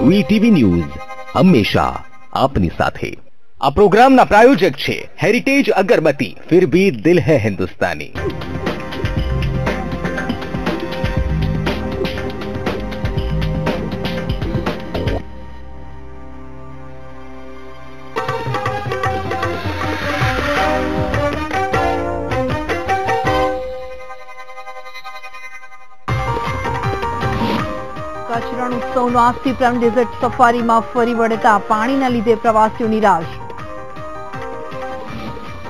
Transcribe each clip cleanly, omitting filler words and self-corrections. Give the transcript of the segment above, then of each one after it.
VTV news હંમેશા આપની સાથે। આ પ્રોગ્રામના પ્રાયોજક છે હેરિટેજ અગરબત્તી, ફિર ભી દિલ હૈ હિન્દુસ્તાની। કચ્છ રણ ઉત્સવનો આજથી પ્રારંભ। ડેઝર્ટ સફારીમાં ફરી વળતા પાણીના લીધે પ્રવાસીઓ નિરાશ।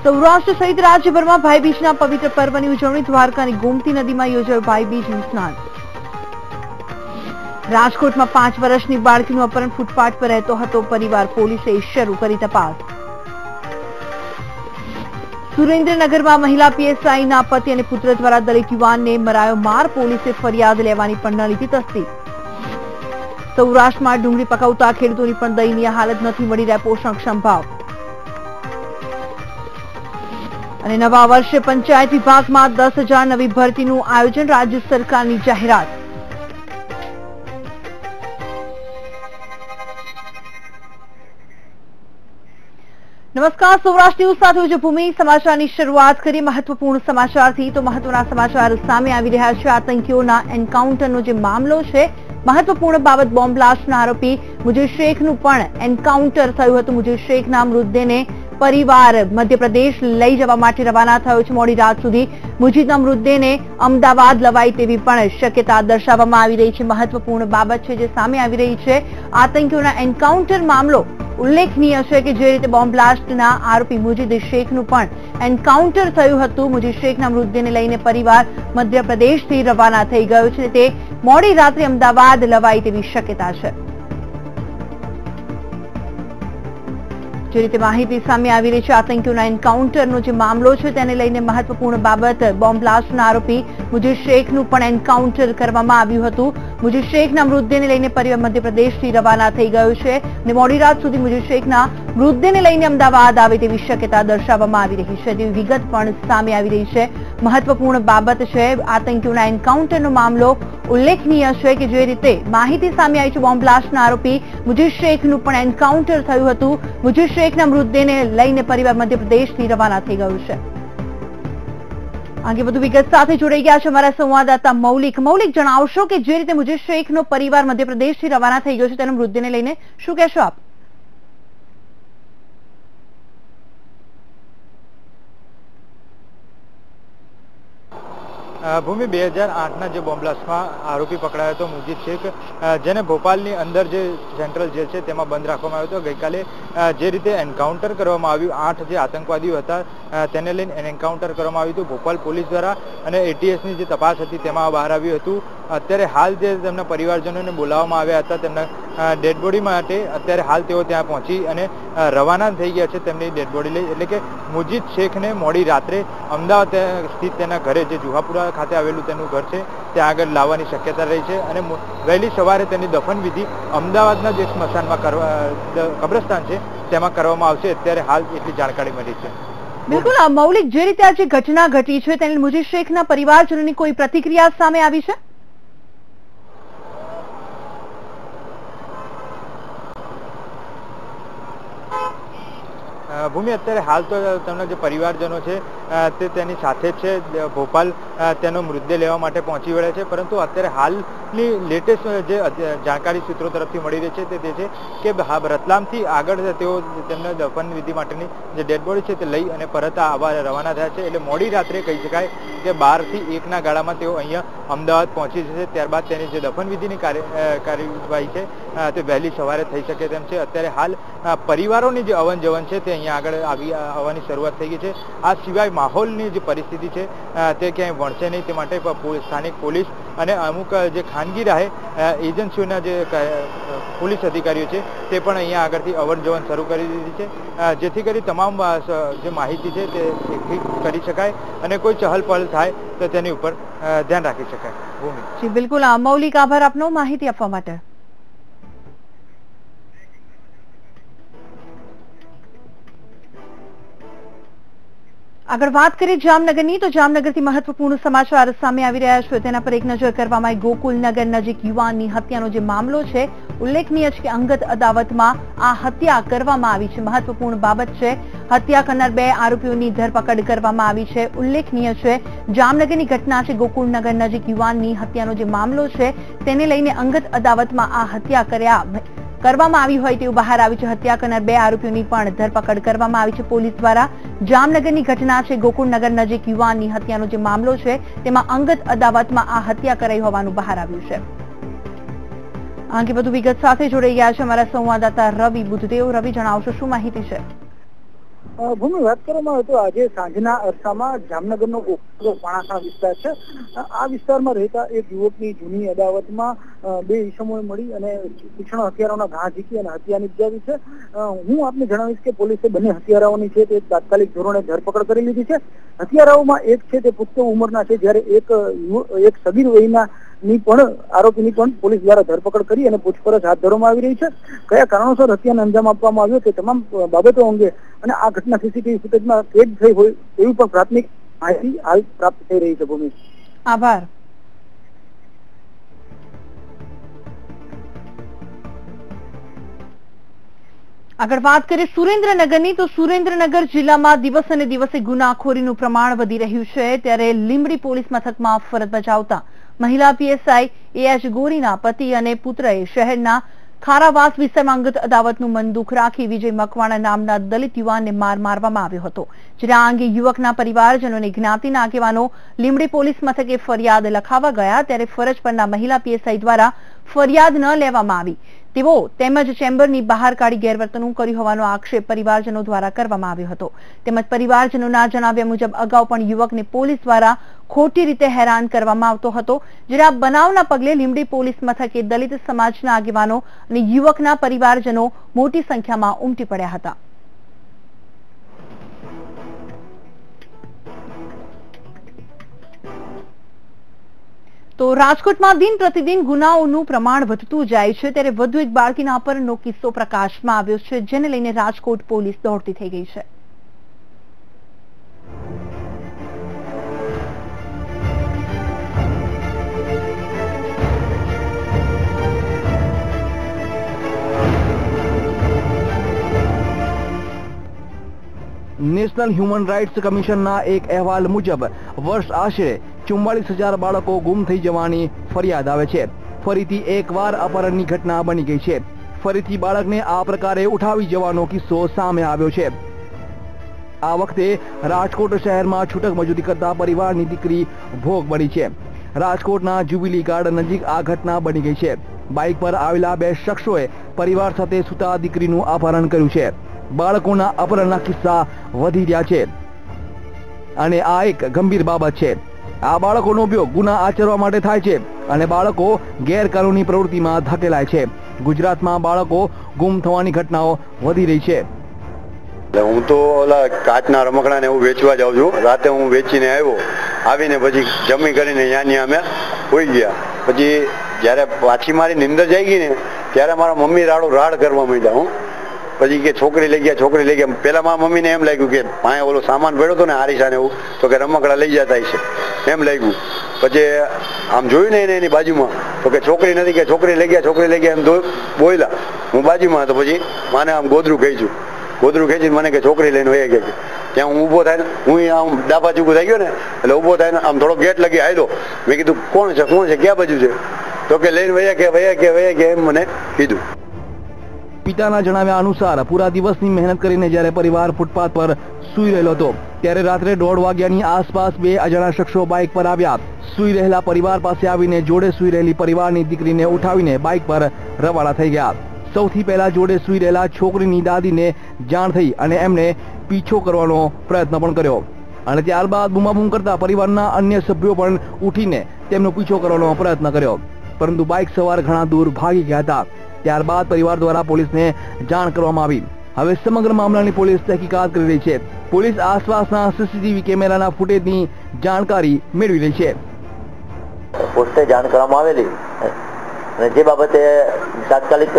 સૌરાષ્ટ્ર સહિત રાજ્યભરમાં ભાઈબીજના પવિત્ર પર્વની ઉજવણી। દ્વારકાની ગોમતી નદીમાં યોજાયું ભાઈબીજનું સ્નાન। રાજકોટમાં 5 વર્ષની બાળકીનું અપહરણ। ફૂટપાથ પર રહેતો હતો પરિવાર। પોલીસે શરૂ કરી તપાસ। સુરેન્દ્રનગરમાં મહિલા પીએસઆઈના પતિ અને પુત્ર દ્વારા દલિત યુવાનને મરાયો માર। પોલીસે ફરિયાદ લેવાની પણ ન લીધી તસ્દી। સૌરાષ્ટ્રમાં ડુંગળી પકવતા ખેડૂતોની પણ દયનીય હાલત। નથી મળી રહ્યા પોષણક્ષમ ભાવ। અને નવા વર્ષે પંચાયત વિભાગમાં 10,000 નવી ભરતીનું આયોજન। રાજ્ય સરકારની જાહેરાત। નમસ્કાર, સૌરાષ્ટ્ર ન્યૂઝ સાથે હું છું ભૂમિ। સમાચારની શરૂઆત કરીએ મહત્વપૂર્ણ સમાચારથી। તો મહત્વના સમાચાર સામે આવી રહ્યા છે। આતંકીઓના એન્કાઉન્ટરનો જે મામલો છે, મહત્વપૂર્ણ બાબત બોમ્બ બ્લાસ્ટના આરોપી મુજીબ શેખનું પણ એન્કાઉન્ટર થયું હતું। મુજીબ શેખના મૃતદેહને પરિવાર મધ્યપ્રદેશ લઈ જવા માટે રવાના થયો છે। મોડી રાત સુધી મુજીબના મૃતદેહને અમદાવાદ લવાય તેવી પણ શક્યતા દર્શાવવામાં આવી રહી છે। મહત્વપૂર્ણ બાબત છે જે સામે આવી રહી છે। આતંકીઓના એન્કાઉન્ટર મામલો ઉલ્લેખનીય છે કે જે રીતે બોમ્બ બ્લાસ્ટના આરોપી મુજીબ શેખનું પણ એન્કાઉન્ટર થયું હતું। મુજીબ શેખના મૃતદેહને લઈને પરિવાર મધ્યપ્રદેશથી રવાના થઈ ગયો છે। તે મોડી રાત્રે અમદાવાદ લવાય તેવી શક્યતા છે। જે રીતે માહિતી સામે આવી રહી છે, આતંકીઓના એન્કાઉન્ટરનો જે મામલો છે તેને લઈને મહત્વપૂર્ણ બાબત, બોમ્બ બ્લાસ્ટના આરોપી મુજીબ શેખનું પણ એન્કાઉન્ટર કરવામાં આવ્યું હતું। મુજીબ શેખના મૃતદેહને લઈને પરિવાર મધ્યપ્રદેશથી રવાના થઈ ગયો છે અને મોડી રાત સુધી મુજીબ શેખના મૃતદેહને લઈને અમદાવાદ આવે તેવી શક્યતા દર્શાવવામાં આવી રહી છે। તેવી વિગત પણ સામે આવી રહી છે। મહત્વપૂર્ણ બાબત છે આતંકીઓના એન્કાઉન્ટરનો મામલો ઉલ્લેખનીય છે કે જે રીતે માહિતી સામે આવી છે, બોમ્બ બ્લાસ્ટના આરોપી મુજીબ શેખનું પણ એન્કાઉન્ટર થયું હતું। મુજીબ શેખના મૃતદેહને લઈને પરિવાર મધ્યપ્રદેશથી રવાના થઈ ગયું છે। આગે વધુ વિગત સાથે જોડાઈ ગયા છે અમારા સંવાદદાતા મૌલિક। મૌલિક, જણાવશો કે જે રીતે મુજીબ શેખનો પરિવાર મધ્યપ્રદેશથી રવાના થઈ ગયો છે તેના મૃતદેહને લઈને શું કહેશો આપ? ભૂમિ 2008ના જે બોમ્બ બ્લાસ્ટમાં આરોપી પકડાયો હતો મુજીબ શેખ, જેને ભોપાલની અંદર જે સેન્ટ્રલ જેલ છે તેમાં બંધ રાખવામાં આવ્યો હતો। ગઈકાલે જે રીતે એન્કાઉન્ટર કરવામાં આવ્યું, 8 જે આતંકવાદીઓ હતા તેને લઈને એન્કાઉન્ટર કરવામાં આવ્યું હતું ભોપાલ પોલીસ દ્વારા, અને એટીએસની જે તપાસ હતી તેમાં બહાર આવ્યું હતું। અત્યારે હાલ જે તેમના પરિવારજનોને બોલાવવામાં આવ્યા હતા તેમના ડેડ બોડી માટે, અત્યારે હાલ તેઓ ત્યાં પહોંચી અને રવાના થઈ ગયા છે તેમની ડેડ બોડી લઈ। એટલે કે મુજીબ શેખને મોડી રાત્રે અમદાવાદ સ્થિત તેના ઘરે, જે જુહાપુરા ખાતે આવેલું તેનું ઘર છે, ત્યાં આગળ લાવવાની શક્યતા રહી છે અને વહેલી સવારે તેની દફન વિધિ અમદાવાદના જે સ્મશાનમાં કબ્રસ્તાન છે તેમાં કરવામાં આવશે। અત્યારે હાલ એટલી જાણકારી મળી છે। બિલકુલ મૌલિક, જે રીતે આ જે ઘટના ઘટી છે તેને મુજીબ શેખના પરિવારજનોની કોઈ પ્રતિક્રિયા સામે આવી છે? ભૂમિ, અત્યારે હાલ તો તેમના જે પરિવારજનો છે તે તેની સાથે જ છે। ભોપાલ તેનો મૃતદેહ લેવા માટે પહોંચી વળ્યા છે, પરંતુ અત્યારે હાલની લેટેસ્ટ જે જાણકારી સૂત્રો તરફથી મળી રહી છે તે છે કે રતલામથી આગળ તેઓ તેમના દફન વિધિ માટેની જે ડેડ બોડી છે તે લઈ અને પરત આવવા રવાના થયા છે। એટલે મોડી રાત્રે કહી શકાય કે 12 થી 1ના ગાળામાં તેઓ અહીંયા અમદાવાદ પહોંચી જશે। ત્યારબાદ તેની જે દફન વિધિની કાર્યવાહી છે તે વહેલી સવારે થઈ શકે તેમ છે। અત્યારે હાલ પરિવારોની જે અવન જવન છે તે અહીંયા આગળ આવવાની શરૂઆત થઈ ગઈ છે। આ સિવાય માહોલની જે પરિસ્થિતિ છે તે ક્યાંય વણશે નહીં તે માટે સ્થાનિક પોલીસ અને અમુક જે ખાનગી રાહે એજન્સીઓના જે પોલીસ અધિકારીઓ છે તે પણ અહીંયા આગળથી અવન જવન શરૂ કરી દીધી છે, જેથી કરી તમામ જે માહિતી છે તે એકઠી કરી શકાય અને કોઈ ચહલપહલ થાય તો તેની ઉપર ધ્યાન રાખી શકાય। ભૂમિ જી બિલકુલ મૌલિક, આભાર આપનો માહિતી આપવા માટે। આગળ વાત કરીએ જામનગરની, તો જામનગરથી મહત્વપૂર્ણ સમાચાર સામે આવી રહ્યા છે તેના પર એક નજર કરવામાં આવી। ગોકુલનગર નજીક યુવાનની હત્યાનો જે મામલો છે ઉલ્લેખનીય છે કે અંગત અદાવતમાં આ હત્યા કરવામાં આવી છે. મહત્વપૂર્ણ બાબત છે, હત્યા કરનાર 2 આરોપીઓની ધરપકડ કરવામાં આવી છે. ઉલ્લેખનીય છે, જામનગરની ઘટના છે. ગોકુળનગર નજીક યુવાનની હત્યાનો જે મામલો છે તેને લઈને અંગત અદાવતમાં આ હત્યા કરવામાં આવી હોય તેવું બહાર આવ્યું છે. હત્યા કરનાર 2 આરોપીઓની પણ ધરપકડ કરવામાં આવી છે પોલીસ દ્વારા. જામનગરની ઘટના છે. ગોકુળનગર નજીક યુવાનની હત્યાનો જે મામલો છે તેમાં અંગત અદાવતમાં આ હત્યા કરાઈ હોવાનું બહાર આવ્યું છે. આ અંગે વધુ વિગત સાથે જોડાઈ ગયા છે અમારા સંવાદદાતા રવિ બુદ્ધદેવ. રવિ, જણાવશો શું માહિતી છે? ભૂમિ, વાત કરવામાં આવે તો આજે સાંજના અરસામાં જામનગરનો પાણાસા વિસ્તાર છે. આ વિસ્તારમાં રહેતા એક યુવકની જૂની અદાવતમાં 2 ઈસમોએ મળી અને તીક્ષ્ણ હથિયારોના ઘા ઝીકી અને હત્યા નિપજાવી છે. હું આપને જણાવીશ કે પોલીસે બંને હત્યારાઓની છે તે તાત્કાલિક ધોરણે ધરપકડ કરી લીધી છે. હત્યારાઓમાં એક છે તે પુખ્ત ઉંમરના છે, જ્યારે એક સગીર વયના આરોપીની પણ પોલીસ દ્વારા ધરપકડ કરી અને પૂછપરછ હાથ ધરવામાં આવી રહી છે. કયા કારણોસર હત્યાને અંજામ આપવામાં આવ્યો તે તમામ બાબતો અંગે અને આ ઘટના સીસીટીવી ફૂટેજમાં કેદ થઈ હોય એવી પણ પ્રાથમિક માહિતી હાલ પ્રાપ્ત થઈ રહી છે. ભૂમિ, આભાર. આગળ વાત કરીએ સુરેન્દ્રનગરની, તો સુરેન્દ્રનગર જિલ્લામાં દિવસે ને દિવસે ગુનાખોરીનું પ્રમાણ વધી રહ્યું છે. ત્યારે લીંબડી પોલીસ મથકમાં ફરજ બજાવતા મહિલા પીએસઆઈ એએચ ગોરીના પતિ અને પુત્રએ શહેરના ખારાવાસ વિસ્તારમાં અંગત અદાવતનું મન દુઃખ રાખી વિજય મકવાણા નામના દલિત યુવાનને મારવામાં આવ્યો હતો. જ્યારે આ અંગે યુવકના પરિવારજનોને જ્ઞાતિના આગેવાનો લીંબડી પોલીસ મથકે ફરિયાદ લખાવવા ગયા ત્યારે ફરજ પરના મહિલા પીએસઆઈ દ્વારા ફરિયાદ ન લેવામાં આવી તેવો તેમજ ચેમ્બરની બહાર કાઢી ગેરવર્તણૂક કર્યું હોવાનો આક્ષેપ પરિવારજનો દ્વારા કરવામાં આવ્યો હતો. તેમજ પરિવારજનોના જણાવ્યા મુજબ અગાઉ પણ યુવકને પોલીસ દ્વારા ખોટી રીતે હેરાન કરવામાં આવતો હતો. જ્યારે આ બનાવના પગલે લીંબડી પોલીસ મથકે દલિત સમાજના આગેવાનો અને યુવકના પરિવારજનો મોટી સંખ્યામાં ઉમટી પડ્યા હતા. તો રાજકોટમાં દિન પ્રતિદિન ગુનાઓનું પ્રમાણ વધતું જાય છે, ત્યારે વધુ એક બાળકીના અપહરણનો કિસ્સો પ્રકાશમાં આવ્યો છે, જેને લઈને રાજકોટ પોલીસ દોડતી થઈ ગઈ છે. નેશનલ હ્યુમન રાઇટ્સ કમિશનના એક અહેવાલ મુજબ વર્ષ આશરે 44,000 બાળકો ગુમ થઈ જવાની ફરિયાદ આવે છે. ફરીથી એકવાર અપહરણની ઘટના બની ગઈ છે. ફરીથી બાળકને આ પ્રકારે ઉઠાવી જવાનો કિસ્સો સામે આવ્યો છે. આ વખતે રાજકોટ શહેરમાં છૂટક મજૂરી કરતા પરિવારની દીકરી ભોગ બની છે. રાજકોટના જ્યુબિલી ગાર્ડન નજીક આ ઘટના બની ગઈ છે. બાઇક પર આવેલા 2 શખ્સોએ પરિવાર સાથે સૂતા દીકરીનું અપહરણ કર્યું છે. બાળકોના અપહરણના કિસ્સા વધી રહ્યા છે અને આ એક ગંભીર બાબત છે. આ બાળકોનો ઉપયોગ ગુના આચરવા માટે થાય છે અને બાળકો ગેરકાનૂની પ્રવૃત્તિમાં ધકેલાય છે. ગુજરાતમાં બાળકો ગુમ થવાની ઘટનાઓ વધી રહી છે. હું તો ઓલા કાચના રમકડા ને એવું વેચવા જાઉં છું. રાતે હું વેચીને આવ્યો, આવીને પછી જમી કરીને અહીંયા અમે હોઈ ગયા. પછી જયારે પાછી મારી નિંદર જઈ ગઈ ને ત્યારે મારા મમ્મી રાડ કરવા માંડ્યા. હું પછી કે છોકરી લઈ ગયા. પેલા મારા મમ્મીને એમ લાગ્યું કે પાસે ઓલો સામાન પડ્યો હતો ને આરીસા ને એવું, તો કે રમકડા લઈ જતા છે એમ લાગ્યું. પછી આમ જોયું ને એની બાજુમાં તો કે છોકરી નથી, કે છોકરી લઈ ગયા એમ બોલ્યા. હું બાજુમાં હતો, પછી મને આમ ગોદરું ખેંચીને મને કે છોકરી લઈને વહી ગયા. ત્યાં હું ઊભો થાય ને, હું આમ ડાબા ચૂકું થઈ ગયો ને એટલે ઊભો થાય ને આમ થોડો ગેટ લગી આવ્યો. મેં કીધું કોણ છે ક્યાં બાજુ છે? તો કે લઈને વહ્યા કે એમ મને કીધું. પિતાના જણાવ્યા અનુસાર પૂરા દિવસની મહેનત કરીને જ્યારે પરિવાર ફૂટપાથ પર સૂઈ રહેલો હતો ત્યારે રાત્રે 1:30 વાગ્યાની આસપાસ 2 અજાણ્યા શખ્સો બાઇક પર આવ્યા. સૂઈ રહેલા પરિવાર પાસે આવીને જોડે સૂઈ રહેલી પરિવારની દીકરીને ઉઠાવીને બાઇક પર રવાના થઈ ગયા. સૌથી પહેલા જોડે સૂઈ રહેલા છોકરીની દાદીને જાણ થઈ અને એમને પીછો કરવાનો પ્રયત્ન પણ કર્યો અને ત્યારબાદ બૂમાબૂમ કરતા પરિવારના અન્ય સભ્યો પણ ઉઠીને તેમનો પીછો કરવાનો પ્રયત્ન કર્યો, પરંતુ બાઇક સવાર ઘણા દૂર ભાગી ગયા હતા. ત્યારબાદ પરિવાર દ્વારા પોલીસને જાણ કરવામાં આવી. હવે સમગ્ર મામલાની પોલીસ તહેકીકાત કરી રહી છે. પોલીસ આસપાસના સીસીટીવી કેમેરાના ફૂટેજની જાણકારી મેળવી રહી છે. પોસ્ટે જાણ કરવામાં આવેલી અને જે બાબતે તાત્કાલિક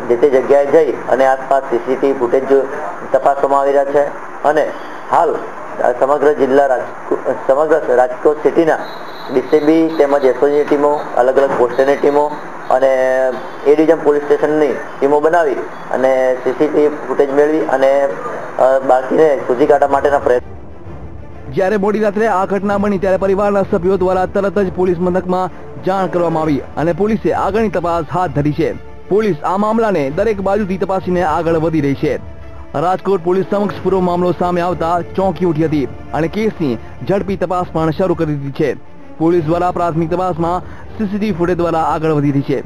જે તે જગ્યાએ જઈ અને આસપાસ સીસીટીવી ફૂટેજ તપાસવામાં આવી રહ્યા છે અને હાલ સમગ્ર રાજકોટ સિટીના ડીસીબી તેમજ એસઓજીની ટીમો, અલગ અલગ પોસ્ટની ટીમો અને એ ડિવિઝન પોલીસ સ્ટેશનની ટીમો બનાવી અને સીસીટીવી ફૂટેજ મેળવી અને બાળકીને શોધી કાઢવા માટેના પ્રયત્ન. જ્યારે મોડી રાત્રે આ ઘટના બની ત્યારે પરિવારના સભ્યો દ્વારા તરત જ પોલીસ મથકમાં જાણ કરવામાં આવી અને પોલીસે આગળની તપાસ હાથ ધરી છે. પોલીસ આ મામલાને દરેક બાજુથી તપાસીને આગળ વધી રહી છે. રાજકોટ પોલીસ સમક્ષ પૂરો મામલો સામે આવતા ચોંકી ઉઠી હતી અને કેસની ઝડપી તપાસ પણ શરૂ કરી દીધી છે. પોલીસ દ્વારા પ્રાથમિક તપાસમાં સીસીટીવી ફૂટેજ દ્વારા આગળ વધી રહી છે.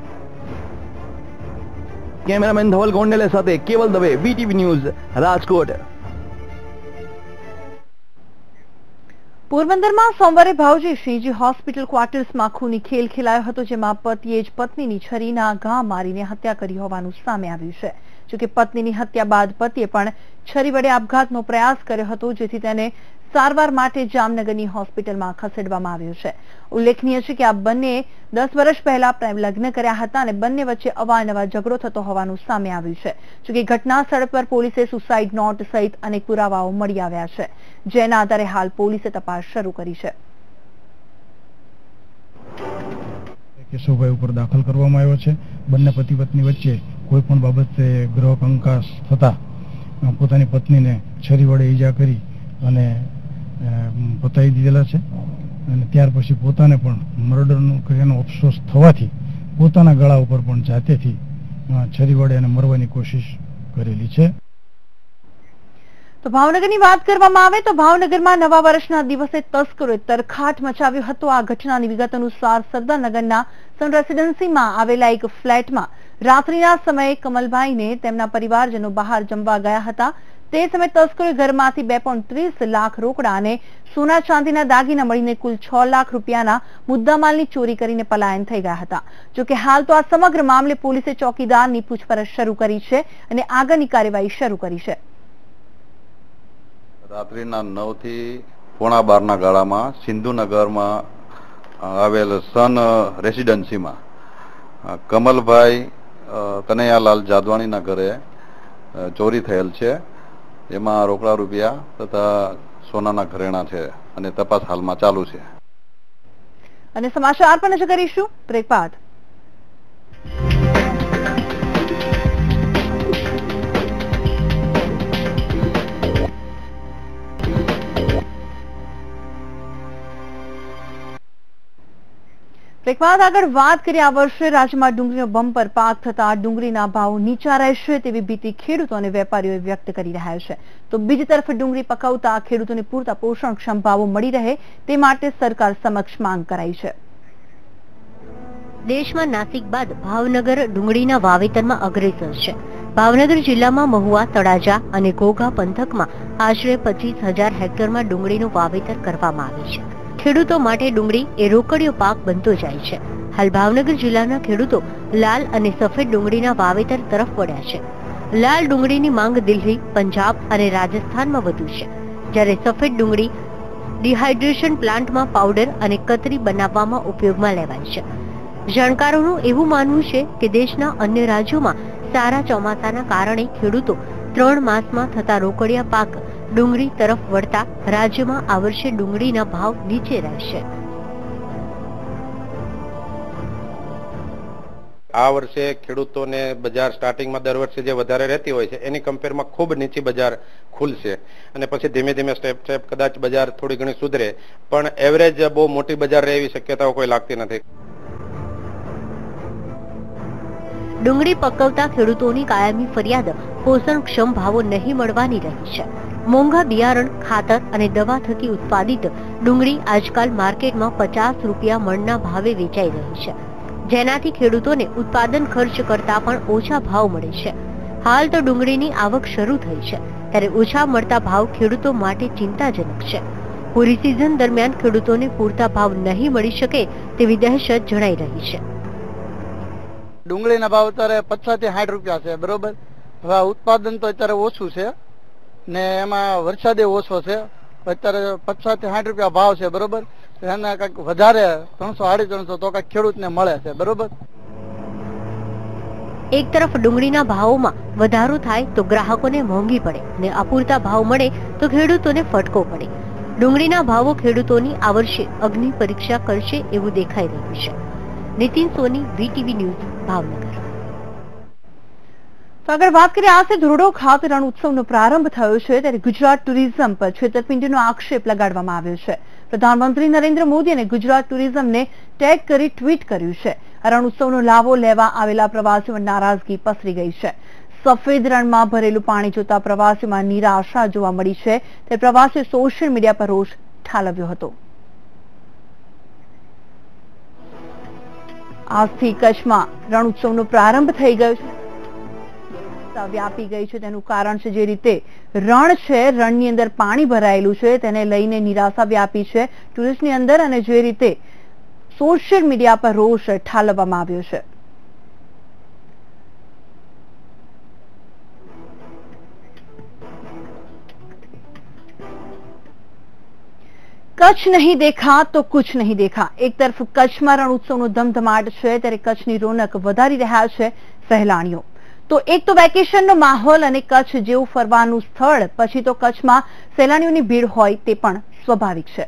કેમેરામેન ધવલ ગોંડેલે સાથે કેવલ દવે, વીટીવી ન્યૂઝ, રાજકોટ. પોરબંદરમાં સોમવારે ભાવજી શ્રીજી હોસ્પિટલ ક્વાર્ટર્સમાં ખૂની ખેલ ખેલાયો હતો, જેમાં પતિએ જ પત્નીની છરીના ઘા મારીને હત્યા કરી હોવાનું સામે આવ્યું છે. જોકે પત્નીની હત્યા બાદ પતિએ પણ છરી વડે આપઘાતનો પ્રયાસ કર્યો હતો, જેથી તેને સારવાર માટે જામનગરની હોસ્પિટલમાં ખસેડવામાં આવ્યો છે. ઉલ્લેખનીય છે કે આ બંને 10 વર્ષ પહેલા પ્રેમ લગ્ન કર્યા હતા અને બંને વચ્ચે અવારનવાર ઝઘડો થતો હોવાનું સામે આવ્યું છે. જોકે ઘટના સ્થળ પર પોલીસે સુસાઇડ નોટ સહિત અનેક પુરાવાઓ મળી આવ્યા છે, જેના આધારે હાલ પોલીસે તપાસ શરૂ કરી છે. કેશવભાઈ ઉપર દાખલ કરવામાં આવ્યો છે. બંને પતિ પત્ની વચ્ચે કોઈ પણ બાબતે ગ્રહ કંકાસ થતા પોતાની પત્નીને છરી વડે ઈજા કરી અને પતાવી દીધેલા છે અને ત્યાર પછી પોતાને પણ મર્ડરનો કર્યાનો અફસોસ થવાથી પોતાના ગળા ઉપર પણ જાતેથી છરી વડે એને મરવાની કોશિશ કરેલી છે. તો ભાવનગરની વાત કરવામાં આવે તો ભાવનગરમાં નવા વર્ષના દિવસે તસ્કરોએ તરખાટ મચાવ્યો હતો. આ ઘટનાની વિગત અનુસાર સરદારનગરના સન રેસીડેન્સીમાં આવેલા એક ફ્લેટમાં રાત્રિના સમયે કમલભાઈને તેમના પરિવારજનો બહાર જમવા ગયા હતા. તે સમયે તસ્કરોએ ઘરમાંથી 2.30 લાખ રોકડા અને સોના ચાંદીના દાગીના મળીને કુલ 6 લાખ રૂપિયાના મુદ્દામાલની ચોરી કરીને પલાયન થઈ ગયા હતા. જોકે હાલ તો આ સમગ્ર મામલે પોલીસે ચોકીદારની પૂછપરછ શરૂ કરી છે અને આગળની કાર્યવાહી શરૂ કરી છે. રાત્રિના 9 થી 11:15 ગાળામાં સિંધુનગરમાં આવેલ સન રેસીડેન્સીમાં કમલભાઈ કનૈયાલાલ જાદવાણીના ઘરે ચોરી થયેલ છે. એમાં રોકડા રૂપિયા તથા સોનાના ઘરેણા છે અને તપાસ હાલમાં ચાલુ છે. અને સમાચાર પર નજર કરીશું બ્રેક બાદ. આગળ વાત કરીએ, આ વર્ષે રાજ્યમાં ડુંગળીનો બમ્પર પાક થતા ડુંગળીના ભાવ નીચા રહેશે તેવી ભીતિ ખેડૂતો અને વેપારીઓ વ્યક્ત કરી રહ્યા છે. તો બીજી તરફ ડુંગળી પકવતા ખેડૂતોને પૂરતા પોષણક્ષમ ભાવો મળી રહે તે માટે સરકાર સમક્ષ માંગ કરાઈ છે. દેશમાં નાસિક બાદ ભાવનગર ડુંગળીના વાવેતરમાં અગ્રેસર છે. ભાવનગર જિલ્લામાં મહુવા, તળાજા અને ઘોઘા પંથકમાં આશરે 25,000 હેક્ટરમાં ડુંગળીનું વાવેતર કરવામાં આવે છે. ખેડૂતો માટે ડુંગળી એ રોકડીયો પાક બનતો જાય છે. હાલ ભાવનગર જિલ્લાના ખેડૂતો લાલ અને સફેદ ડુંગળીના વાવેતર તરફ વળ્યા છે. લાલ ડુંગળીની માંગ દિલ્હી, પંજાબ અને રાજસ્થાનમાં વધુ છે, જ્યારે સફેદ ડુંગળી ડિહાઇડ્રેશન પ્લાન્ટમાં પાવડર અને કતરી બનાવવામાં ઉપયોગમાં લેવાય છે. જાણકારોનું એવું માનવું છે કે દેશના અન્ય રાજ્યોમાં સારા ચોમાસાના કારણે ખેડૂતો 3 માસમાં થતા રોકડિયા પાક ડુંગળી તરફ વળતા રાજ્યમાં આ વર્ષે ડુંગળીના ભાવ નીચે રહેશે. આ વર્ષે ખેડૂતોને બજાર સ્ટાર્ટિંગમાં દર વર્ષે જે વધારે રહેતી હોય છે એની કમ્પેરમાં ખૂબ નીચી બજાર ખુલશે અને પછી ધીમે ધીમે સ્ટેપ કદાચ બજાર થોડી ઘણી સુધરે, પણ એવરેજ બહુ મોટી બજાર રહે એવી શક્યતાઓ કોઈ લાગતી નથી. ડુંગળી પકવતા ખેડૂતોની કાયમી ફરિયાદ પોષણક્ષમ ભાવો નહીં મળવાની રહી છે. મોંઘા બિયારણ, ખાતર અને દવા થકી ઉત્પાદિત ડુંગળી આજકાલ માર્કેટમાં 50 રૂપિયા મણના ભાવે વેચાઈ રહી છે, જેનાથી ખેડૂતોને ઉત્પાદન ખર્ચ કરતા પણ ઓછા ભાવ મળે છે. હાલ તો ડુંગળીની આવક શરૂ થઈ છે, ત્યારે ઓછા મળતા ભાવ ખેડૂતો માટે ચિંતાજનક છે. પૂરી સિઝન દરમિયાન ખેડૂતોને પૂરતા ભાવ નહીં મળી શકે તેવી દહેશત જણાઈ રહી છે. ડુંગળીના ભાવ અત્યારે 50 થી 60 રૂપિયા છે, બરોબર. હવે ઉત્પાદન તો અત્યારે ઓછું છે ને એમાં વરસાદે ઓછો છે. અત્યારે 50 થી 60 રૂપિયા ભાવ છે, બરોબર. એના કંઈક વધારે 300-350 તો કંઈક ખેડૂતને મળે છે, બરોબર. એક તરફ ડુંગળીના ભાવોમાં વધારો થાય તો ગ્રાહકોને મોંઘી પડે ને અપૂરતા ભાવ મળે તો ખેડૂતોને ફટકો પડે. ડુંગળીના ભાવો ખેડૂતોની આ વર્ષે અગ્નિ પરીક્ષા કરશે એવું દેખાઈ રહ્યું છે. નીતિન સોની, વીટીવી ન્યૂઝ, ભાવનગર. તો આગળ વાત કરીએ, આજે ધોરડો ખાતે રણ ઉત્સવનો પ્રારંભ થયો છે ત્યારે ગુજરાત ટુરિઝમ પર છેતરપિંડીનો આક્ષેપ લગાડવામાં આવ્યો છે. પ્રધાનમંત્રી નરેન્દ્ર મોદી અને ગુજરાત ટુરિઝમને ટેગ કરી ટ્વીટ કર્યું છે. રણ ઉત્સવનો લાભો લેવા આવેલા પ્રવાસીઓમાં નારાજગી પસરી ગઈ છે. સફેદ રણમાં ભરેલું પાણી જોતા પ્રવાસીઓમાં નિરાશા જોવા મળી છે ત્યારે પ્રવાસીઓ સોશિયલ મીડિયા પર રોષ ઠાલવ્યો હતો. આજથી કચ્છમાં રણ ઉત્સવનો પ્રારંભ થઈ ગયો છે. વ્યાપી ગઈ છે તેનું કારણ છે જે રીતે રણ છે, રણની અંદર પાણી ભરાયેલું છે તેને લઈને નિરાશા વ્યાપી છે ટુરિસ્ટની અંદર અને જે રીતે સોશિયલ મીડિયા પર રોષ ઠાલવવામાં આવ્યો છે. કચ્છ નહીં દેખા તો કુછ નહીં દેખા. એક તરફ કચ્છમાં રણ ઉત્સવનો ધમધમાટ છે ત્યારે કચ્છની રોનક વધારી રહ્યા છે સહેલાણીઓ. તો એક તો વેકેશનનો માહોલ અને કચ્છ જેવું ફરવાનું સ્થળ, પછી તો કચ્છમાં સહેલાણીઓની ભીડ હોય તે પણ સ્વાભાવિક છે.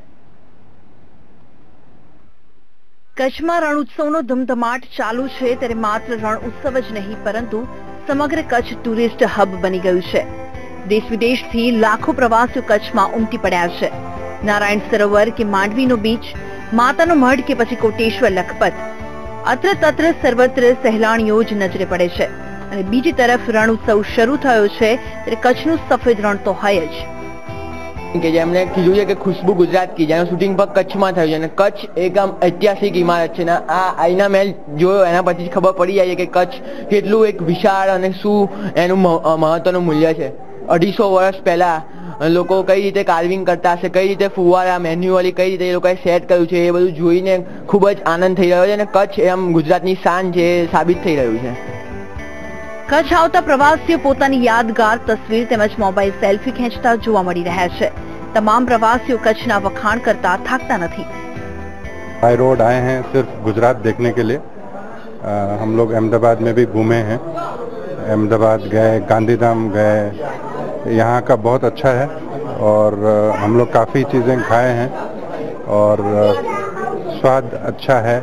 કચ્છમાં રણ ઉત્સવનો ધમધમાટ ચાલુ છે ત્યારે માત્ર રણ ઉત્સવ જ નહીં પરંતુ સમગ્ર કચ્છ ટુરિસ્ટ હબ બની ગયું છે. દેશ વિદેશથી લાખો પ્રવાસીઓ કચ્છમાં ઉમટી પડ્યા છે. નારાયણ સરોવર કે માંડવીનો બીચ, માતાનો મઢ કે પછી કોટેશ્વર લખપત, અત્ર તત્ર સર્વત્ર સહેલાણીઓ જ નજરે પડે છે. અને બીજી તરફ રણ ઉત્સવ શરૂ થયો છે ત્યારે કચ્છનું સફેદ રણ તો હોય જ. કે જેમણે કીધું છે કે ખુશ્બુ ગુજરાત કી, જેનું શૂટિંગ પણ કચ્છમાં થયું છે અને કચ્છ એક આમ ઐતિહાસિક ઇમારત છે ને આ આઈના મહેલ જોયો એના પછી ખબર પડી જાય કે કચ્છ કેટલું એક વિશાળ અને શું એનું મહત્વનું મૂલ્ય છે. 250 વર્ષ પહેલા લોકો કઈ રીતે કાર્વિંગ કરતા હશે, કઈ રીતે ફુવારા મેન્યુઅલી કઈ રીતે એ લોકોએ સેટ કર્યું છે, એ બધું જોઈને ખૂબ જ આનંદ થઈ રહ્યો છે અને કચ્છ એમ ગુજરાતની શાન છે સાબિત થઈ રહ્યું છે. કચ્છ આવતા પ્રવાસીઓ પોતાની યાદગાર તસવીર તેમજ મોબાઈલ સેલ્ફી ખેંચતા જોવા મળી રહ્યા છે. તમામ પ્રવાસીઓ કચ્છના વખાણ કરતા થાકતા નથી. बाय रोड आए हैं सिर्फ गुजरात देखने के लिए. हम लोग अहमदाबाद में भी घूमे हैं, अहमदाबाद गए, गांधीधाम गए. यहाँ का बहुत अच्छा है और हम लोग काफ़ी चीज़ें खाए हैं और स्वाद अच्छा है.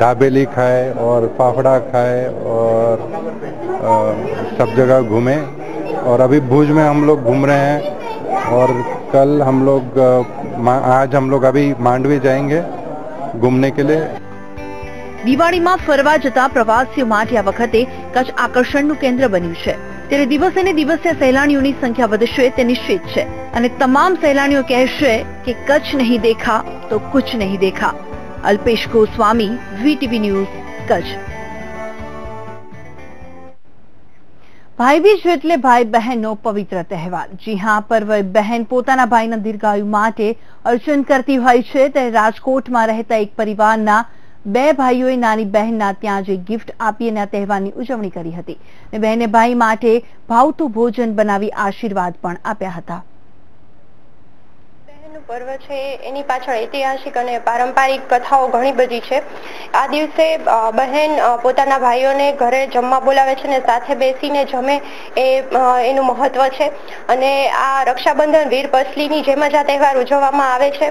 दाबेली खाए और फाफड़ा खाए और सब जगह घूमे और अभी भुज में हम लोग घूम रहे हैं और कल हम लोग आज हम लोग अभी मांडवी जाएंगे घूमने के लिए. દિવાળીમાં ફરવા જતા પ્રવાસીઓ માટે આ વખતે કચ્છ આકર્ષણનું કેન્દ્ર બન્યું છે ત્યારે દિવસે ને દિવસે સહેલાણીઓની સંખ્યા વધશે તે નિશ્ચિત છે અને તમામ સહેલાણીઓ કહેશે કે કચ્છ નહીં દેખા તો કુછ નહીં દેખા. Alpesh Goswami, VTV news, Kutch. ભાઈબીજ એટલે ભાઈ બહેનનો પવિત્ર તહેવાર. જી હા, પર્વ બહેન પોતાના ભાઈના દીર્ઘાયુ માટે અર્ચન કરતી હોય છે ત્યારે રાજકોટમાં રહેતા એક પરિવારના 2 ભાઈઓએ નાની બહેનના ત્યાં જે ગિફ્ટ આપી અને આ તહેવારની ઉજવણી કરી હતી અને બહેને ભાઈ માટે ભાવતું ભોજન બનાવી આશીર્વાદ પણ આપ્યા હતા. પર્વ છે એની પાછળ ઐતિહાસિક અને પારંપરિક કથાઓ ઘણી બધી છે. આ દિવસે બહેન પોતાના ભાઈઓને ઘરે જમવા બોલાવે છે અને સાથે બેસીને જમે એનું મહત્વ છે અને આ રક્ષાબંધન વીર પસલીની જેમ જ આ તહેવાર ઉજવવામાં આવે છે.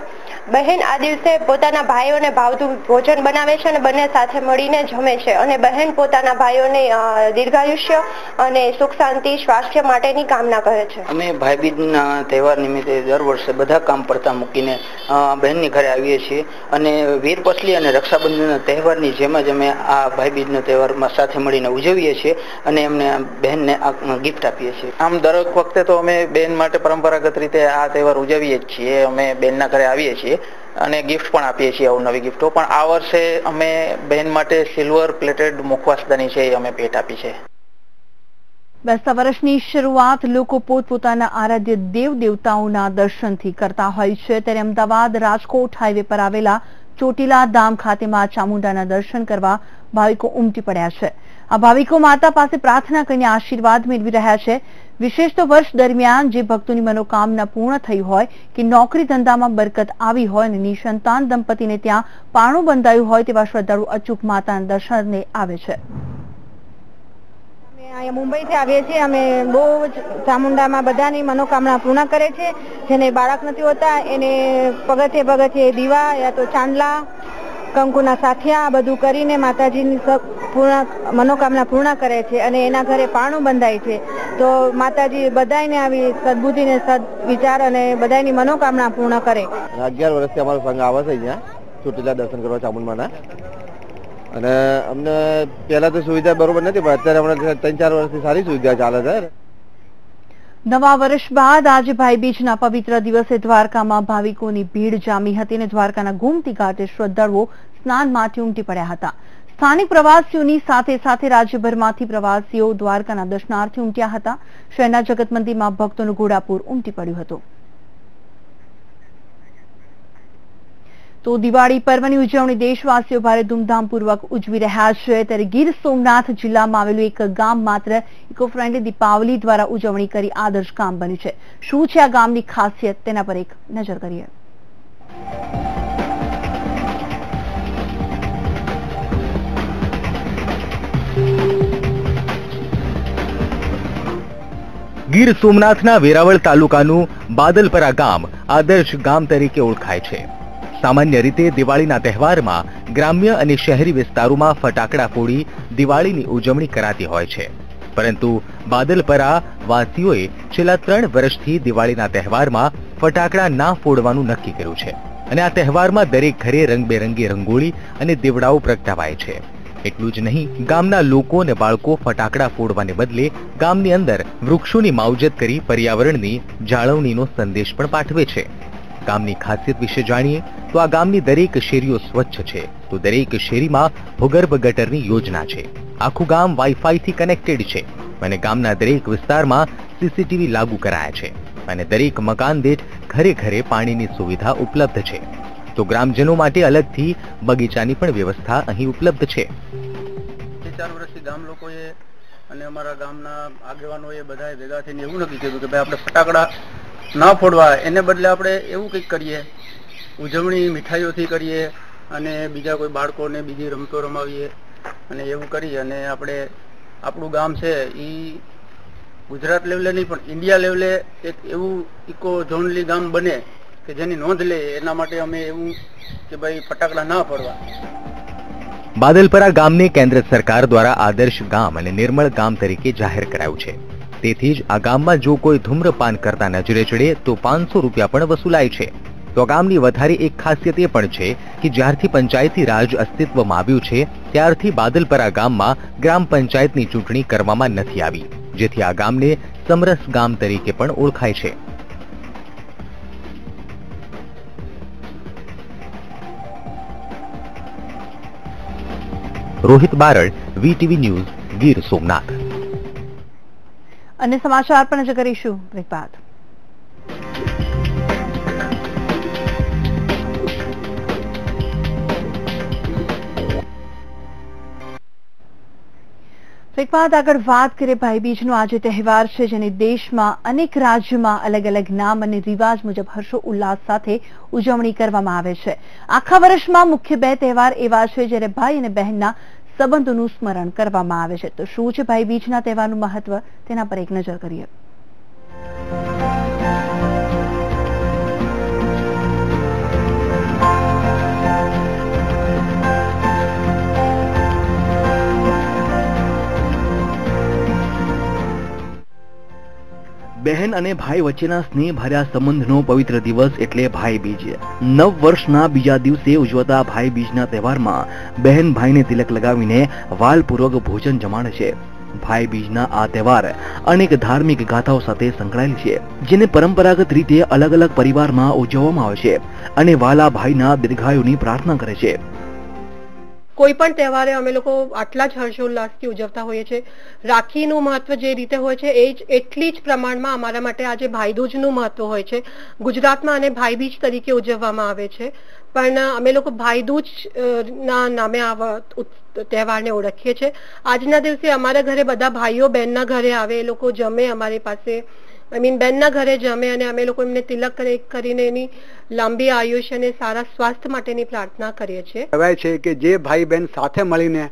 બહેન આ દિવસે પોતાના ભાઈઓને ભાવતું ભોજન બનાવે છે અને બંને સાથે મળીને જમે છે અને બહેન પોતાના ભાઈઓને દીર્ઘાયુષ્ય અને સુખ શાંતિ સ્વાસ્થ્ય માટેની કામના કરે છે. અમે ભાઈબીજના તહેવાર નિમિત્તે દર વર્ષે બધા કામ પડતા મૂકીને બહેનની ઘરે આવીએ છીએ અને વીર પસલી અને રક્ષાબંધનના તહેવારની જેમ જ અમે આ ભાઈબીજનો તહેવારમાં સાથે મળીને ઉજવીએ છીએ અને એમને બહેનને ગિફ્ટ આપીએ છીએ. આમ દરેક વખતે તો અમે બહેન માટે પરંપરાગત રીતે આ તહેવાર ઉજવીએ જ છીએ. અમે બહેનના ઘરે આવીએ છીએ અને ગિફ્ટ પણ આપીએ છીએ, અવનવી ગિફ્ટો. પણ આ વર્ષે અમે બહેન માટે સિલ્વર પ્લેટેડ મુખવાસદાની છે એ અમે ભેટ આપી છે. બેસતા વર્ષની શરૂઆત લોકો પોતપોતાના આરાધ્ય દેવ દેવતાઓના દર્શનથી કરતા હોય છે ત્યારે અમદાવાદ રાજકોટ હાઈવે પર આવેલા ચોટીલા ધામ ખાતે માં ચામુંડાના દર્શન કરવા ભાવિકો ઉમટી પડ્યા છે. આ ભાવિકો માતા પાસે પ્રાર્થના કરીને આશીર્વાદ મેળવી રહ્યા છે. વિશેષ તો વર્ષ દરમિયાન જે ભક્તોની મનોકામના પૂર્ણ થઈ હોય કે નોકરી ધંધામાં બરકત આવી હોય અને નિસંતાન દંપતીને ત્યાં પારણું બંધાયું હોય તેવા શ્રદ્ધાળુ અચૂક માતાના દર્શને આવે છે. અહીંયા મુંબઈથી આવીએ છીએ. અમે બહુ જ ચામુંડામાં બધાની મનોકામના પૂર્ણ કરે છે. જેને બાળક નથી હોતા એને પગથિયે દીવા યા તો ચાંદલા, કંકુના સાથિયા બધું કરીને માતાજીની મનોકામના પૂર્ણ કરે છે અને એના ઘરે પારણું બંધાય છે. તો માતાજી બધાને આવી સદબુદ્ધિ ને સદવિચાર અને બધાની મનોકામના પૂર્ણ કરે. 11 વર્ષથી અમારો સંઘ આવે છે અહીંયા ચોટીલા દર્શન કરવા ચામુંડમાના, અને અમને પહેલા તો સુવિધા બરોબર નથી, પણ અત્યારે હમણાં 3-4 વર્ષથી સારી સુવિધા ચાલે છે. નવા વર્ષ બાદ આજે ભાઈબીજના પવિત્ર દિવસે દ્વારકામાં ભાવિકોની ભીડ જામી હતી અને દ્વારકાના ગોમતી ઘાટે શ્રદ્ધાળુઓ સ્નાન માટે ઉમટી પડ્યા હતા. સ્થાનિક પ્રવાસીઓની સાથે સાથે રાજ્યભરમાંથી પ્રવાસીઓ દ્વારકાના દર્શનાર્થે ઉમટ્યા હતા. શહેરના જગત મંદિરમાં ભક્તોનું ઘોડાપૂર ઉમટી પડ્યું હતું. તો દિવાળી પર્વની ઉજવણી દેશવાસીઓ ભારે ધૂમધામપૂર્વક ઉજવી રહ્યા છે. ત્યારે ગીર સોમનાથ જિલ્લામાં આવેલું એક ગામ માત્ર ઇકો ફ્રેન્ડલી દીપાવલી દ્વારા ઉજવણી કરી આદર્શ ગામ બન્યું છે. શું છે આ ગામની ખાસિયત, તેના પર એક નજર કરીએ. ગીર સોમનાથના વેરાવળ તાલુકાનું બાદલપરા ગામ આદર્શ ગામ તરીકે ઓળખાય છે. સામાન્ય રીતે દિવાળીના તહેવારમાં ગ્રામ્ય અને શહેરી વિસ્તારોમાં ફટાકડા ફોડી દિવાળીની ઉજવણી કરાતી હોય છે, પરંતુ બાદલપરા વાસીઓએ છેલ્લા 3 વર્ષથી દિવાળીના તહેવારમાં ફટાકડા ના ફોડવાનું નક્કી કર્યું છે અને આ તહેવારમાં દરેક ઘરે રંગબેરંગી રંગોળી અને દીવડાઓ પ્રગટાવાય છે. એટલું જ નહીં, ગામના લોકો અને બાળકો ફટાકડા ફોડવાને બદલે ગામની અંદર વૃક્ષોની માવજત કરી પર્યાવરણની જાળવણીનો સંદેશ પણ પાઠવે છે. ગામની ખાસિયત વિશે જાણીએ તો આ ગામની દરેક શેરીઓ સ્વચ્છ છે, તો દરેક શેરીમાં ભૂગર્ભ ગટરની યોજના છે. આખું ગામ વાઈફાઈથી કનેક્ટેડ છે અને ગામના દરેક વિસ્તારમાં સીસીટીવી લાગુ કરાયા છે અને દરેક મકાન દીઠ ઘરે ઘરે પાણીની સુવિધા ઉપલબ્ધ છે. તો ગ્રામજનો માટે અલગથી બગીચાની પણ વ્યવસ્થા અહીં ઉપલબ્ધ છે. 4 વર્ષથી ગામ લોકોએ અને અમારા ગામના આગેવાનોએ બધાએ ભેગા થઈને એવું નક્કી કર્યું કે ભાઈ આપણે ફટાકડા ના ફોડવા, એને બદલે આપણે એવું કંઈક કરીએ, ઉજવણી મીઠાઈઓથી કરીએ અને બીજા કોઈ બાળકોને બીજી રમતો રમાવીએ અને એવું કરી અને આપણે આપણું ગામ છે એ ગુજરાત લેવલે નહીં પણ ઇન્ડિયા લેવલે એક એવું ઇકો ઝોનલી ગામ બને કે જેની નોંધ લે. એના માટે અમે એવું કે ભાઈ ફટાકડા ના ફોડવા. બાદલપરા ગામને કેન્દ્ર સરકાર દ્વારા આદર્શ ગામ અને નિર્મળ ગામ તરીકે જાહેર કરાયું છે. તેથી જ આ ગામમાં જો કોઈ ધૂમ્રપાન કરતા નજરે ચડે તો 500 રૂપિયા પણ વસૂલાય છે. તો ગામની વધારે એક ખાસિયત એ પણ છે કે જ્યારથી પંચાયતી રાજ અસ્તિત્વમાં આવ્યું છે ત્યારથી બાદલપરા ગામમાં ગ્રામ પંચાયતની ચૂંટણી કરવામાં નથી આવી, જેથી આ ગામને સમરસ ગામ તરીકે પણ ઓળખાય છે. Rohit Barad, VTV news, Gir Somnath. અને સમાચાર પર નજર કરીશું બ્રેક બાદ. બ્રેક બાદ આગળ વાત કરીએ ભાઈબીજનો આજે તહેવાર છે, જેને દેશમાં અનેક રાજ્યોમાં અલગ અલગ નામ અને રિવાજ મુજબ હર્ષો ઉલ્લાસ સાથે ઉજવણી કરવામાં આવે છે. આખા વર્ષમાં મુખ્ય 2 તહેવાર એવા છે જ્યારે ભાઈ અને બહેનના સંબંધોનું સ્મરણ કરવામાં આવે છે. તો શું છે ભાઈબીજના તહેવારનું મહત્વ, તેના પર એક નજર કરીએ. બહેન અને ભાઈ વચ્ચેના સ્નેહભર્યા સંબંધનો પવિત્ર દિવસ એટલે ભાઈબીજ. નવ વર્ષના બીજા દિવસે ઉજવાતા ભાઈબીજના તહેવારમાં બહેન ભાઈને તિલક લગાવીને વાલપૂર્વક ભોજન જમાડે છે. ભાઈબીજના આ તહેવાર અનેક ધાર્મિક ગાથાઓ સાથે સંકળાયેલ છે, જેને પરંપરાગત રીતે અલગ અલગ પરિવારમાં ઉજવવામાં આવે છે અને વાલા ભાઈના દીર્ઘાયુની પ્રાર્થના કરે છે. કોઈ પણ તહેવારે અમે લોકો આટલા જ હર્ષોલ્લાસથી ઉજવતા હોઈએ છીએ. રાખીનું મહત્વ જે રીતે હોય છે એ જ એટલી જ પ્રમાણમાં અમારા માટે આજે ભાઈદૂજનું મહત્વ હોય છે. ગુજરાતમાં આને ભાઈબીજ તરીકે ઉજવવામાં આવે છે, પણ અમે લોકો ભાઈદૂજ ના નામે આ તહેવારને ઓળખીએ છીએ. આજના દિવસે અમારા ઘરે બધા ભાઈઓ બહેનના ઘરે આવે, એ લોકો જમે અમારી પાસે, બેનના ઘરે જમે અને અમે લોકો એમને તિલક કરીને એની લાંબી આયુષ્ય અને સારા સ્વાસ્થ્ય માટેની પ્રાર્થના કરીએ છીએ. કહેવાય છે કે જે ભાઈ બહેન સાથે મળીને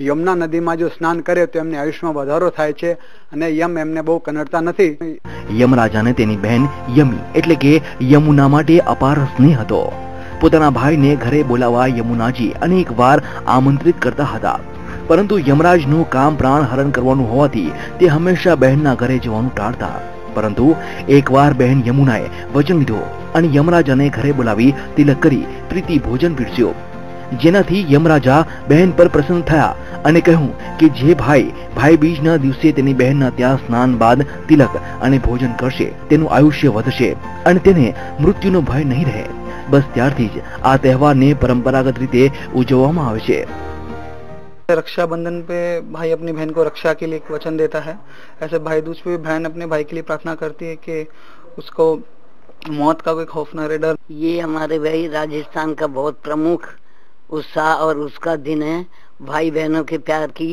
યમુના નદીમાં જો સ્નાન કરે તો એમને આયુષ્યમાં વધારો થાય છે અને યમ એમને બહુ કનડતા નથી. યમરાજાને તેની બહેન યમી એટલે કે યમુના માટે અપાર સ્નેહ હતો. પોતાના ભાઈને ઘરે બોલાવવા યમુનાજી અનેક વાર આમંત્રિત કરતા હતા. પરંતુ યમરાજનું કામ પ્રાણ હરણ કરવાનું હોવાથી તે હંમેશા બહેનના ઘરે જવાનું ટાળતા. પરંતુ એકવાર બહેન યમુનાએ વચન લીધો અને યમરાજાને ઘરે બોલાવી તિલક કરી પ્રીતિ ભોજન પીરસ્યો, જેનાથી યમરાજા બહેન પર પ્રસન્ન થયા અને કહ્યું કે જે ભાઈ બીજના દિવસે તેની બહેનના ત્યાં સ્નાન બાદ તિલક અને ભોજન કરશે તેનું આયુષ્ય વધશે અને તેને મૃત્યુનો ભય નહીં રહે. બસ ત્યારથી જ આ તહેવારને પરંપરાગત રીતે ઉજવવામાં આવે છે. रक्षाबंधन पे भाई अपनी बहन को रक्षा के लिए एक वचन देता है, ऐसे भाई दूज पे बहन अपने भाई के लिए प्रार्थना करती है कि उसको मौत का कोई खौफ न रहे, डर. ये हमारे भाई राजस्थान का बहुत प्रमुख उत्साह और उसका दिन है. भाई बहनों के प्यार की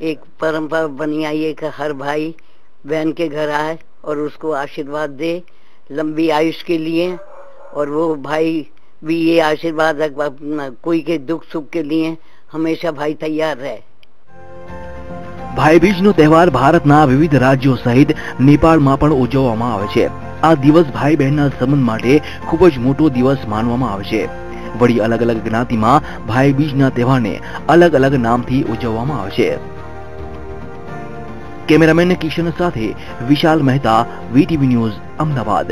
एक परंपरा बनी आई है कि हर भाई बहन के घर आए और उसको आशीर्वाद दे लंबी आयुष के लिए, और वो भाई भी ये आशीर्वाद कोई के दुख सुख के लिए हमेशा भाई तैयार रहे. ભાઈબીજનો તહેવાર ભારતના વિવિધ રાજ્યો સહિત નેપાળમાં પણ ઉજવવામાં આવે છે. આ દિવસ ભાઈ બહેનના સંબંધ માટે ખૂબ જ મોટો દિવસ માનવામાં આવે છે. વળી અલગ અલગ જ્ઞાતિમાં ભાઈબીજના તહેવારને અલગ અલગ નામથી ઉજવવામાં આવે છે. કેમેરામેન કિશન સાથે વિશાલ મહેતા, વીટીવી ન્યૂઝ, અમદાવાદ.